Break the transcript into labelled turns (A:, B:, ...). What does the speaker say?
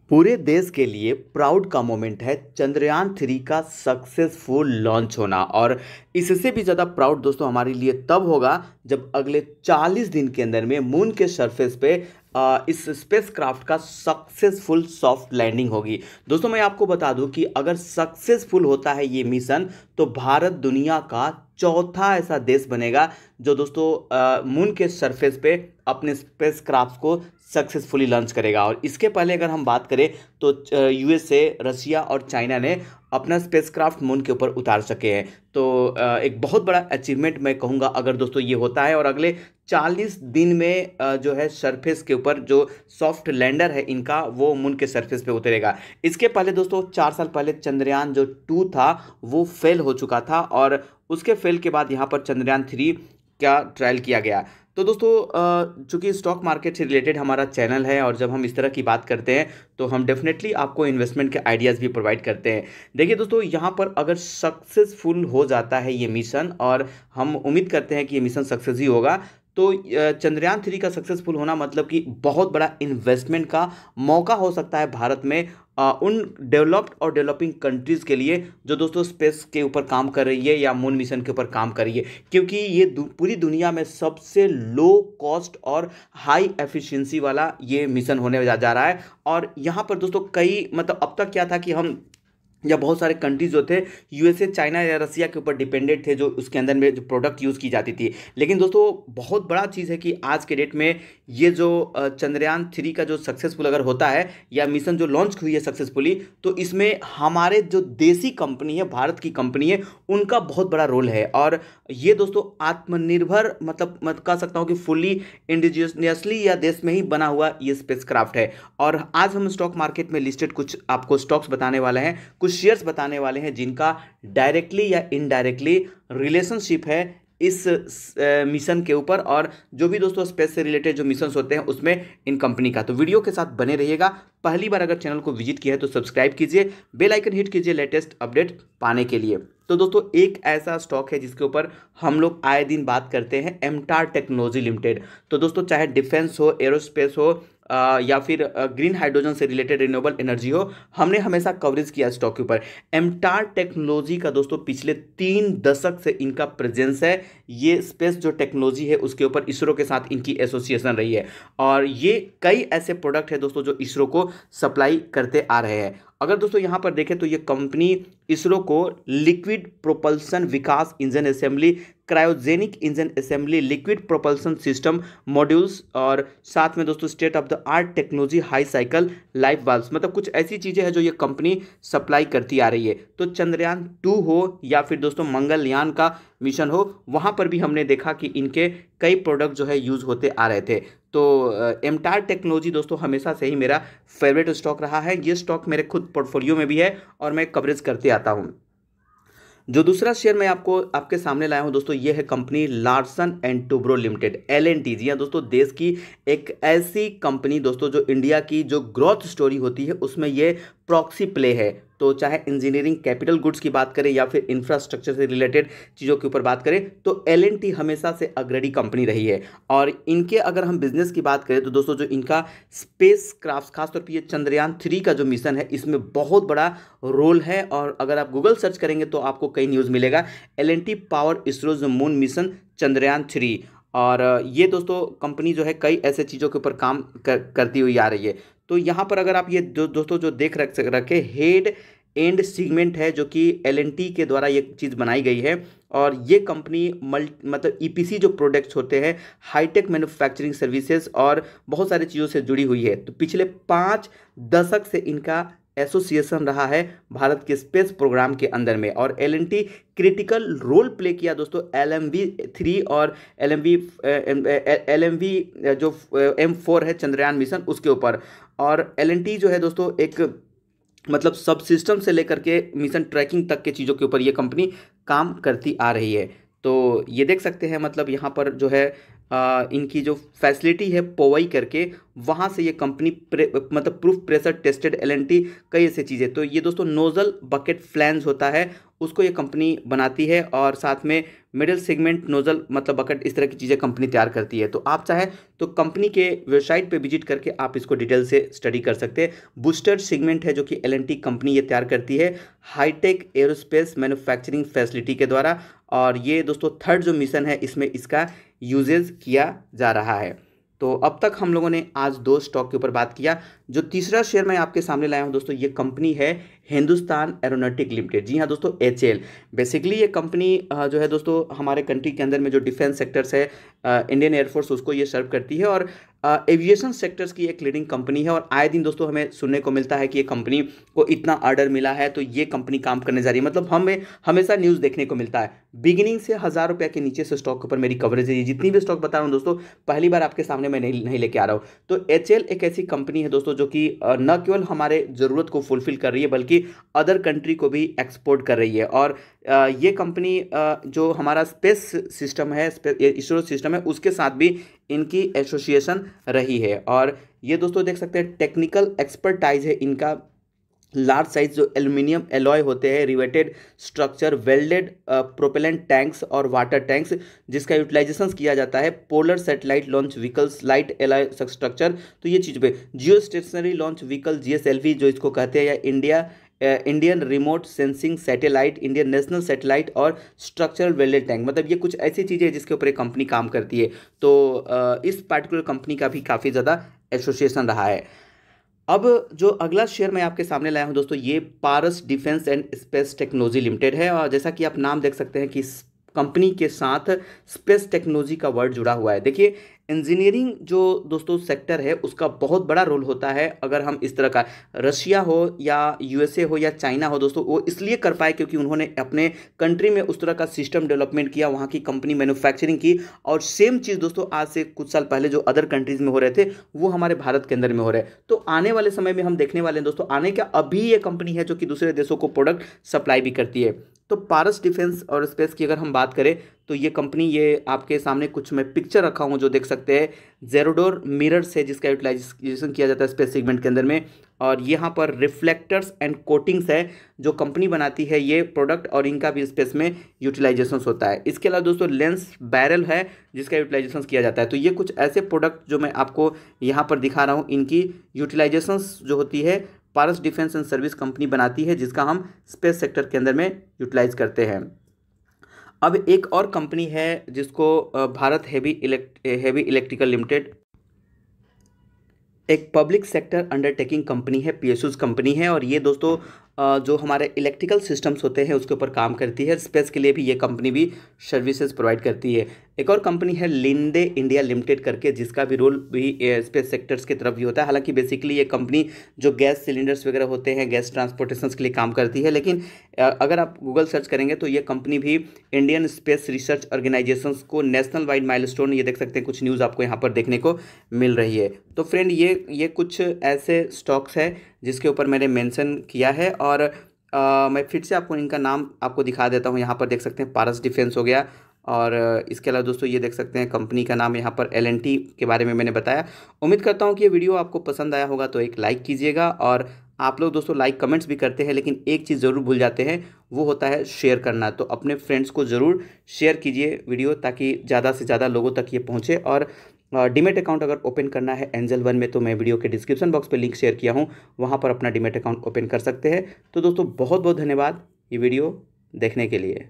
A: पूरे देश के लिए प्राउड का मोमेंट है चंद्रयान 3 का सक्सेसफुल लॉन्च होना। और इससे भी ज़्यादा प्राउड दोस्तों हमारे लिए तब होगा जब अगले 40 दिन के अंदर में मून के सरफेस पे इस स्पेसक्राफ्ट का सक्सेसफुल सॉफ्ट लैंडिंग होगी। दोस्तों मैं आपको बता दूं कि अगर सक्सेसफुल होता है ये मिशन तो भारत दुनिया का चौथा ऐसा देश बनेगा जो दोस्तों मून के सरफेस पे अपने स्पेसक्राफ्ट को सक्सेसफुली लॉन्च करेगा। और इसके पहले अगर हम बात करें तो यूएसए, रशिया और चाइना ने अपना स्पेसक्राफ्ट मून के ऊपर उतार सके हैं। तो एक बहुत बड़ा अचीवमेंट मैं कहूँगा अगर दोस्तों ये होता है और अगले 40 दिन में जो है सरफेस के ऊपर जो सॉफ्ट लैंडर है इनका वो मून के सरफेस पे उतरेगा। इसके पहले दोस्तों 4 साल पहले चंद्रयान जो 2 था वो फेल हो चुका था और उसके फेल के बाद यहाँ पर चंद्रयान 3 का ट्रायल किया गया। तो दोस्तों चूंकि स्टॉक मार्केट से रिलेटेड हमारा चैनल है और जब हम इस तरह की बात करते हैं तो हम डेफिनेटली आपको इन्वेस्टमेंट के आइडियाज़ भी प्रोवाइड करते हैं। देखिए दोस्तों यहाँ पर अगर सक्सेसफुल हो जाता है ये मिशन और हम उम्मीद करते हैं कि ये मिशन सक्सेस ही होगा तो चंद्रयान 3 का सक्सेसफुल होना मतलब कि बहुत बड़ा इन्वेस्टमेंट का मौका हो सकता है भारत में उन डेवलप्ड और डेवलपिंग कंट्रीज़ के लिए जो दोस्तों स्पेस के ऊपर काम कर रही है या मून मिशन के ऊपर काम कर रही है, क्योंकि ये पूरी दुनिया में सबसे लो कॉस्ट और हाई एफिशिएंसी वाला ये मिशन होने जा रहा है। और यहाँ पर दोस्तों कई मतलब अब तक क्या था कि हम या बहुत सारे कंट्रीज जो थे यूएसए, चाइना या रसिया के ऊपर डिपेंडेंट थे जो उसके अंदर में जो प्रोडक्ट यूज़ की जाती थी। लेकिन दोस्तों बहुत बड़ा चीज़ है कि आज के डेट में ये जो चंद्रयान 3 का जो सक्सेसफुल अगर होता है या मिशन जो लॉन्च हुई है सक्सेसफुली तो इसमें हमारे जो देसी कंपनी है, भारत की कंपनी है, उनका बहुत बड़ा रोल है। और ये दोस्तों आत्मनिर्भर मतलब मैं कह सकता हूँ कि फुल्ली इंडिजिनियसली या देश में ही बना हुआ ये स्पेसक्राफ्ट है। और आज हम स्टॉक मार्केट में लिस्टेड कुछ आपको स्टॉक्स बताने वाले हैं, कुछ शेयर्स बताने वाले हैं जिनका डायरेक्टली या इनडायरेक्टली रिलेशनशिप है इस मिशन के ऊपर और जो भी दोस्तों स्पेस से रिलेटेड जो मिशंस होते हैं उसमें इन कंपनी का। तो वीडियो के साथ बने रहिएगा। पहली बार अगर चैनल को विजिट किया है तो सब्सक्राइब कीजिए, बेल आइकन हिट कीजिए लेटेस्ट अपडेट पाने के लिए। तो दोस्तों एक ऐसा स्टॉक है जिसके ऊपर हम लोग आए दिन बात करते हैं, एमटार टेक्नोलॉजी लिमिटेड। तो दोस्तों चाहे डिफेंस हो, एरोस्पेस हो या फिर ग्रीन हाइड्रोजन से रिलेटेड रिन्यूएबल एनर्जी हो, हमने हमेशा कवरेज किया स्टॉक के ऊपर। एमटार टेक्नोलॉजी का दोस्तों पिछले 3 दशक से इनका प्रेजेंस है। ये स्पेस जो टेक्नोलॉजी है उसके ऊपर इसरो के साथ इनकी एसोसिएशन रही है और ये कई ऐसे प्रोडक्ट है दोस्तों जो इसरो को सप्लाई करते आ रहे हैं। अगर दोस्तों यहाँ पर देखें तो ये कंपनी इसरो को liquid propulsion Vikas engine assembly, cryogenic engine assembly, liquid propulsion system modules और साथ में दोस्तों state of the art technology high cycle life valves, मतलब कुछ ऐसी चीज़ें हैं जो ये कंपनी सप्लाई करती आ रही है। तो चंद्रयान 2 हो या फिर दोस्तों मंगलयान का मिशन हो, वहाँ पर भी हमने देखा कि इनके कई प्रोडक्ट जो है यूज़ होते आ रहे थे। तो एमटार टेक्नोलॉजी दोस्तों हमेशा से ही मेरा फेवरेट स्टॉक रहा है। ये स्टॉक मेरे खुद पोर्टफोलियो में भी है और मैं कवरेज करते आता हूँ। जो दूसरा शेयर मैं आपको आपके सामने लाया हूं दोस्तों ये है company Larsen and Toubro limited, LNT. जी हाँ दोस्तों, देश की एक ऐसी कंपनी दोस्तों जो इंडिया की जो ग्रोथ स्टोरी होती है उसमें ये प्रॉक्सी प्ले है। तो चाहे इंजीनियरिंग कैपिटल गुड्स की बात करें या फिर इंफ्रास्ट्रक्चर से रिलेटेड चीज़ों के ऊपर बात करें तो एलएनटी हमेशा से अग्रणी कंपनी रही है। और इनके अगर हम बिजनेस की बात करें तो दोस्तों जो इनका स्पेस क्राफ्ट खासतौर पर ये चंद्रयान 3 का जो मिशन है इसमें बहुत बड़ा रोल है। और अगर आप गूगल सर्च करेंगे तो आपको कई न्यूज़ मिलेगा, LNT power ISRO's moon mission Chandrayaan 3। और ये दोस्तों कंपनी जो है कई ऐसे चीज़ों के ऊपर काम करती हुई आ रही है। तो यहाँ पर अगर आप ये दोस्तों जो देख रखे हेड एंड सीगमेंट है जो कि एलएनटी के द्वारा ये चीज़ बनाई गई है। और ये कंपनी मतलब ईपीसी जो प्रोडक्ट्स होते हैं, हाईटेक मैन्युफैक्चरिंग सर्विसेज और बहुत सारी चीज़ों से जुड़ी हुई है। तो पिछले 5 दशक से इनका एसोसिएशन रहा है भारत के स्पेस प्रोग्राम के अंदर में और एलएनटी क्रिटिकल रोल प्ले किया दोस्तों LMV-3 और LMV जो M4 है चंद्रयान मिशन उसके ऊपर। और एलएनटी जो है दोस्तों एक मतलब सब सिस्टम से लेकर के मिशन ट्रैकिंग तक के चीज़ों के ऊपर ये कंपनी काम करती आ रही है। तो ये देख सकते हैं मतलब यहाँ पर जो है इनकी जो फैसिलिटी है पोवई करके, वहाँ से ये कंपनी मतलब प्रूफ प्रेशर टेस्टेड एलएनटी कई ऐसी चीज़ें। तो ये दोस्तों नोजल बकेट फ्लैंज होता है उसको ये कंपनी बनाती है और साथ में मिडिल सेगमेंट नोजल मतलब बकेट इस तरह की चीज़ें कंपनी तैयार करती है। तो आप चाहे तो कंपनी के वेबसाइट पे विजिट करके आप इसको डिटेल से स्टडी कर सकते हैं। बूस्टर सेगमेंट है जो कि L&T कंपनी ये तैयार करती है हाईटेक एरोस्पेस मैन्युफैक्चरिंग फैसिलिटी के द्वारा, और ये दोस्तों थर्ड जो मिशन है इसमें इसका यूजेज किया जा रहा है। तो अब तक हम लोगों ने आज 2 स्टॉक के ऊपर बात किया। जो तीसरा शेयर मैं आपके सामने लाया हूं दोस्तों, ये कंपनी है हिंदुस्तान एरोनॉटिक लिमिटेड। जी हाँ दोस्तों, HAL। बेसिकली ये कंपनी जो है दोस्तों हमारे कंट्री के अंदर में जो डिफेंस सेक्टर्स है, इंडियन एयरफोर्स उसको ये सर्व करती है और एविएशन सेक्टर्स की एक लीडिंग कंपनी है। और आए दिन दोस्तों हमें सुनने को मिलता है कि ये कंपनी को इतना ऑर्डर मिला है, तो ये कंपनी काम करने जा रही है। मतलब हमें हमेशा न्यूज़ देखने को मिलता है। बिगिनिंग से 1000 रुपये के नीचे से स्टॉक के ऊपर मेरी कवरेज है। ये जितनी भी स्टॉक बता रहा हूँ दोस्तों, पहली बार आपके सामने मैं नहीं लेके आ रहा हूँ। तो HAL एक ऐसी कंपनी है दोस्तों जो कि न केवल हमारे ज़रूरत को फुलफिल कर रही है बल्कि अदर कंट्री को भी एक्सपोर्ट कर रही है। और ये कंपनी जो हमारा स्पेस सिस्टम है, इसरो सिस्टम है, उसके साथ भी इनकी एसोसिएशन रही है। और ये दोस्तों देख सकते हैं टेक्निकल एक्सपर्टाइज है इनका। लार्ज साइज जो एल्यूमिनियम एलॉय होते हैं, riveted structure, welded propellant tanks और वाटर टैंक्स, जिसका यूटिलाइजेशन किया जाता है polar satellite launch vehicles, light alloy structure. तो ये चीज़ पे जियो स्टेशनरी लॉन्च व्हीकल GSLV जो इसको कहते हैं, या Indian remote sensing satellite, Indian national satellite और स्ट्रक्चरल वेल्डेड टैंक, मतलब ये कुछ ऐसी चीज़ें हैं जिसके ऊपर एक कंपनी काम करती है। तो इस पार्टिकुलर कंपनी का भी काफ़ी ज़्यादा एसोसिएशन रहा है। अब जो अगला शेयर मैं आपके सामने लाया हूं दोस्तों, ये Paras defence and space technology limited है। और जैसा कि आप नाम देख सकते हैं कि इस कंपनी के साथ स्पेस टेक्नोलॉजी का वर्ड जुड़ा हुआ है। देखिए, इंजीनियरिंग जो दोस्तों सेक्टर है उसका बहुत बड़ा रोल होता है। अगर हम इस तरह का रशिया हो या USA हो या चाइना हो दोस्तों, वो इसलिए कर पाए क्योंकि उन्होंने अपने कंट्री में उस तरह का सिस्टम डेवलपमेंट किया, वहाँ की कंपनी मैन्युफैक्चरिंग की। और सेम चीज़ दोस्तों आज से कुछ साल पहले जो अदर कंट्रीज़ में हो रहे थे वो हमारे भारत के अंदर में हो रहे हैं। तो आने वाले समय में हम देखने वाले हैं दोस्तों, आने का अभी ये कंपनी है जो कि दूसरे देशों को प्रोडक्ट सप्लाई भी करती है। तो पारस डिफेंस और स्पेस की अगर हम बात करें तो ये कंपनी, ये आपके सामने कुछ मैं पिक्चर रखा हूँ जो देख सकते हैं, जेरोडोर मिरर्स है जिसका यूटिलाइजेशन किया जाता है स्पेस सेगमेंट के अंदर में। और यहाँ पर रिफ्लेक्टर्स एंड कोटिंग्स है जो कंपनी बनाती है ये प्रोडक्ट, और इनका भी स्पेस में यूटिलाइजेशन होता है। इसके अलावा दोस्तों लेंस बैरल है जिसका यूटिलाइजेशन किया जाता है। तो ये कुछ ऐसे प्रोडक्ट जो मैं आपको यहाँ पर दिखा रहा हूँ, इनकी यूटिलाइजेशन जो होती है पारस डिफेंस एंड सर्विस कंपनी बनाती है, जिसका हम स्पेस सेक्टर के अंदर में यूटिलाइज करते हैं। अब एक और कंपनी है जिसको भारत हेवी इलेक्ट्रिकल लिमिटेड, एक पब्लिक सेक्टर अंडरटेकिंग कंपनी है, PSUs कंपनी है। और ये दोस्तों जो हमारे इलेक्ट्रिकल सिस्टम्स होते हैं उसके ऊपर काम करती है। स्पेस के लिए भी ये कंपनी भी सर्विसेज प्रोवाइड करती है। एक और कंपनी है लिंडे इंडिया लिमिटेड करके, जिसका भी रोल भी स्पेस सेक्टर्स की तरफ भी होता है। हालांकि बेसिकली ये कंपनी जो गैस सिलेंडर्स वगैरह होते हैं, गैस ट्रांसपोर्टेशन के लिए काम करती है। लेकिन अगर आप गूगल सर्च करेंगे तो ये कंपनी भी इंडियन स्पेस रिसर्च ऑर्गेनाइजेशन को नेशनल वाइड माइलस्टोन, ये देख सकते हैं कुछ न्यूज़ आपको यहाँ पर देखने को मिल रही है। तो फ्रेंड ये कुछ ऐसे स्टॉक्स है जिसके ऊपर मैंने मेंशन किया है। और मैं फिर से आपको इनका नाम आपको दिखा देता हूँ। यहाँ पर देख सकते हैं पारस डिफेंस हो गया, और इसके अलावा दोस्तों ये देख सकते हैं कंपनी का नाम, यहाँ पर L&T के बारे में मैंने बताया। उम्मीद करता हूँ कि ये वीडियो आपको पसंद आया होगा, तो एक लाइक कीजिएगा। और आप लोग दोस्तों लाइक कमेंट्स भी करते हैं, लेकिन एक चीज़ ज़रूर भूल जाते हैं, वो होता है शेयर करना। तो अपने फ्रेंड्स को ज़रूर शेयर कीजिए वीडियो, ताकि ज़्यादा से ज़्यादा लोगों तक ये पहुँचे। और डीमेट अकाउंट अगर ओपन करना है एंजल वन में, तो मैं वीडियो के डिस्क्रिप्शन बॉक्स पे लिंक शेयर किया हूँ, वहाँ पर अपना डीमेट अकाउंट ओपन कर सकते हैं। तो दोस्तों बहुत बहुत धन्यवाद ये वीडियो देखने के लिए।